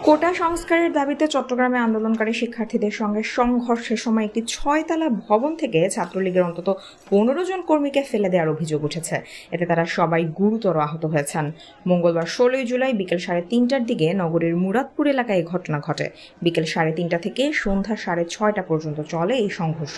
কোটা সংস্কারের দাবিতে চট্টগ্রামে আন্দোলনকারী শিক্ষার্থীদের সঙ্গে সংঘর্ষের সময় একটি 6 তলা ভবন থেকে ছাত্রলীগের অন্তত 15 জন কর্মীকে ফেলে দেওয়ার অভিযোগ উঠেছে। এতে তারা সবাই গুরুতর আহত হয়েছেন। মঙ্গলবার 16 জুলাই বিকেল 3:30টার দিকে নগরীর মুরাদপুর এলাকায় এই ঘটনা ঘটে। বিকেল 3:30টা থেকে সন্ধ্যা 6:30টা পর্যন্ত চলে এই সংঘর্ষ।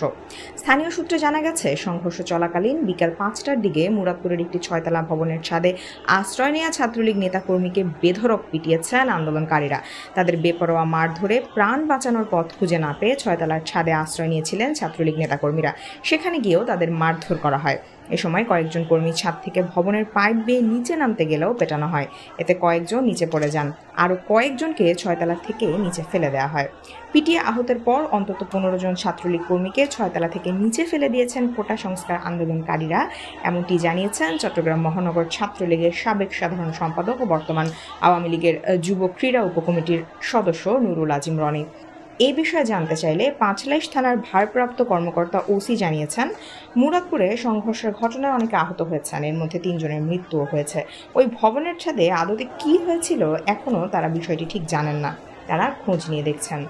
স্থানীয় সূত্রে জানা গেছে, সংঘর্ষ চলাকালীন বিকেল 5টার দিকে মুরাদপুরের একটি 6 তলা ভবনের ছাদে আশ্রয় নেওয়া ছাত্রলীগ নেতাকর্মীকে বেধড়ক পিটিয়েছেন আন্দোলনকারীরা। তাদের বেপরোয়া মারধরে প্রাণ বাঁচানোর পথ খুঁজে না পেয়ে 6 তলার ছাদে আশ্রয় নিয়েছিলেন ছাত্রলীগ নেতাকর্মীরা। সেখানে গিয়েও তাদের মারধর করা হয়। এ সময় কয়েকজন কর্মী ছাদ থেকে ভবনের পাইপ বেয়ে নিচে নামতে গেলেও পেটানো হয়। এতে কয়েকজন নিচে পড়ে যান। আরও কয়েকজনকে 6 তলা থেকে নিচে ফেলে দেওয়া হয়। পিটিয়ে আহতের পর অন্তত 15 জন ছাত্রলীগ কর্মীকে 6 তলা থেকে নিচে ফেলে দিয়েছেন কোটা সংস্কার আন্দোলনকারীরা। এমনটি জানিয়েছেন চট্টগ্রাম মহানগর ছাত্রলীগের সাবেক সাধারণ সম্পাদক ও বর্তমান আওয়ামী লীগের যুব ক্রীড়া উপকমিটির সদস্য নুরুল আজিম রনি। এই বিষয়ে জানতে চাইলে পাঁচলাইশ থানার ভারপ্রাপ্ত কর্মকর্তা ওসি জানিয়েছেন, মুরাদপুরে সংঘর্ষের ঘটনায় অনেকে আহত হয়েছেন, এর মধ্যে 3 জনের মৃত্যুও হয়েছে। ওই ভবনের ছাদে আদতে কী হয়েছিল এখনও তারা বিষয়টি ঠিক জানেন না, তারা খোঁজ নিয়ে দেখছেন।